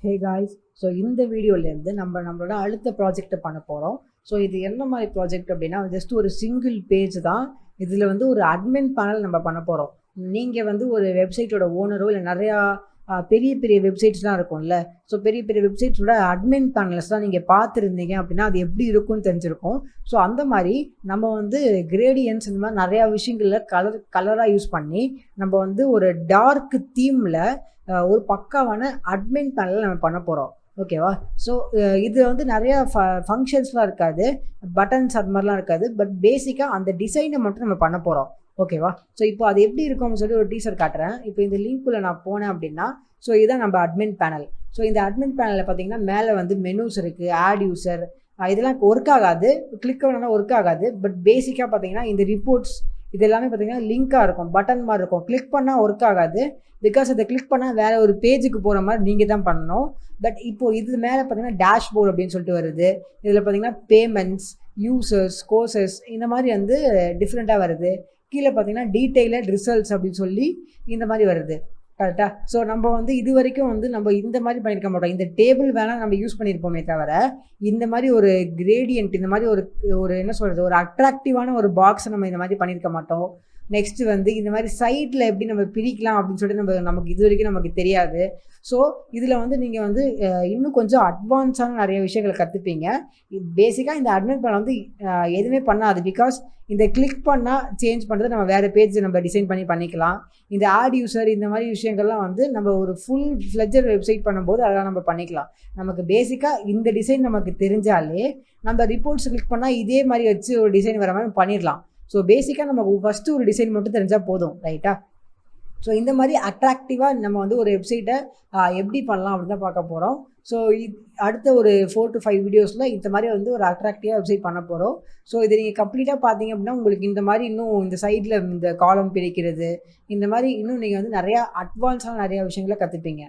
Hey guys, so இந்த வீடியோலேருந்து நம்மளோட அடுத்த ப்ராஜெக்டை பண்ண போகிறோம். ஸோ இது என்ன மாதிரி ப்ராஜெக்ட் அப்படின்னா, ஜஸ்ட் ஒரு சிங்கிள் பேஜ் தான். இதில் வந்து ஒரு அட்மின் பேனல் நம்ம பண்ண போகிறோம். நீங்கள் வந்து ஒரு வெப்சைட்டோட ஓனரோ இல்லை நிறையா பெரிய பெரிய வெப்சைட்ஸ்லாம் இருக்கும்ல, ஸோ பெரிய பெரிய வெப்சைட்ஸோட அட்மின் பேனல்ஸ் தான் நீங்கள் பார்த்துருந்தீங்க அப்படின்னா அது எப்படி இருக்கும்னு தெரிஞ்சிருக்கும். ஸோ அந்த மாதிரி நம்ம வந்து கிரேடியன்ஸ் இந்த மாதிரி நிறையா விஷயங்களில் கலராக யூஸ் பண்ணி நம்ம வந்து ஒரு டார்க் தீமில் ஒரு பக்காவான அட்மின் பேனல் நம்ம பண்ண போகிறோம். ஓகேவா? ஸோ இது வந்து நிறையா ஃபங்க்ஷன்ஸ்லாம் இருக்காது, பட்டன்ஸ் அது மாதிரிலாம் இருக்காது. பட் பேசிக்காக அந்த டிசைனை மட்டும் நம்ம பண்ண போகிறோம். ஓகேவா? ஸோ இப்போ அது எப்படி இருக்கும்னு சொல்லி ஒரு டீசர் காட்டுறேன். இப்போ இந்த லிங்க்குள்ளே நான் போனேன் அப்படின்னா, ஸோ இதுதான் நம்ம அட்மின் பேனல். ஸோ இந்த அட்மின் பேனலில் பார்த்தீங்கன்னா மேலே வந்து மெனூஸ் இருக்குது, ஆட் யூசர், இதெல்லாம் ஒர்க் ஆகாது, கிளிக் பண்ணால் ஒர்க் ஆகாது. பட் பேசிக்காக பார்த்தீங்கன்னா இந்த ரிப்போர்ட்ஸ் இது எல்லாமே பார்த்தீங்கன்னா லிங்காக இருக்கும், பட்டன் மாதிரி இருக்கும். கிளிக் பண்ணால் ஒர்க் ஆகாது, பிகாஸ் அதை கிளிக் பண்ணால் வேறு ஒரு பேஜுக்கு போகிற மாதிரி நீங்கள் தான் பண்ணணும். பட் இப்போது இது மேலே பார்த்தீங்கன்னா டேஷ்போர்ட் அப்படின்னு சொல்லிட்டு வருது. இதில் பார்த்தீங்கன்னா பேமெண்ட்ஸ், யூசர்ஸ், கோர்சஸ் இந்த மாதிரி வந்து டிஃப்ரெண்ட்டாக வருது. கீழே பார்த்தீங்கன்னா டீட்டெயிலட் ரிசல்ட்ஸ் அப்படின்னு சொல்லி இந்த மாதிரி வருது. கரெக்டாக? ஸோ நம்ம வந்து இது வரைக்கும் வந்து நம்ம இந்த மாதிரி பண்ணியிருக்க மாட்டோம். இந்த டேபிள் வேணால் நம்ம யூஸ் பண்ணியிருப்போமே தவிர, இந்த மாதிரி ஒரு கிரேடியன்ட், இந்த மாதிரி ஒரு என்ன சொல்கிறது, ஒரு அட்ராக்டிவான ஒரு பாக்ஸை நம்ம இந்த மாதிரி பண்ணியிருக்க மாட்டோம். நெக்ஸ்ட்டு வந்து இந்த மாதிரி சைட்டில் எப்படி நம்ம பிரிக்கலாம் அப்படின்னு சொல்லிட்டு நமக்கு இது வரைக்கும் நமக்கு தெரியாது. ஸோ இதில் வந்து நீங்கள் வந்து இன்னும் கொஞ்சம் அட்வான்ஸான நிறைய விஷயங்களை கற்றுப்பீங்க. பேசிக்காக இந்த அட்மின் பேனல் வந்து எதுவுமே பண்ணாது, பிகாஸ் இந்த கிளிக் பண்ணால் சேஞ்ச் பண்ணுறது நம்ம வேறு பேஜ் நம்ம டிசைன் பண்ணிக்கலாம். இந்த ஆட் யூசர் இந்த மாதிரி விஷயங்கள்லாம் வந்து நம்ம ஒரு ஃபுல் ஃப்ளெட்ஜர் வெப்சைட் பண்ணும்போது அதெல்லாம் நம்ம பண்ணிக்கலாம். நமக்கு பேசிக்காக இந்த டிசைன் நமக்கு தெரிஞ்சாலே நம்ம ரிப்போர்ட்ஸ் கிளிக் பண்ணால் இதே மாதிரி வச்சு ஒரு டிசைன் வர மாதிரி பண்ணிடலாம். ஸோ பேசிக்காக நமக்கு ஃபஸ்ட்டு ஒரு டிசைன் மட்டும் தெரிஞ்சால் போதும், ரைட்டா? ஸோ இந்த மாதிரி அட்ராக்டிவாக நம்ம வந்து ஒரு வெப்சைட்டை எப்படி பண்ணலாம் அப்படின்னு தான் பார்க்க போகிறோம். ஸோ அடுத்த ஒரு 4 to 5 வீடியோஸில் இந்த மாதிரி வந்து ஒரு அட்ராக்டிவாக வெப்சைட் பண்ண போகிறோம். ஸோ இதை நீங்கள் கம்ப்ளீட்டாக பார்த்தீங்க அப்படின்னா உங்களுக்கு இந்த மாதிரி இன்னும் இந்த சைடில் இந்த காலம் பிரிக்கிறது, இந்த மாதிரி இன்னும் நீங்கள் வந்து நிறையா அட்வான்ஸான நிறையா விஷயங்களை கற்றுப்பீங்க.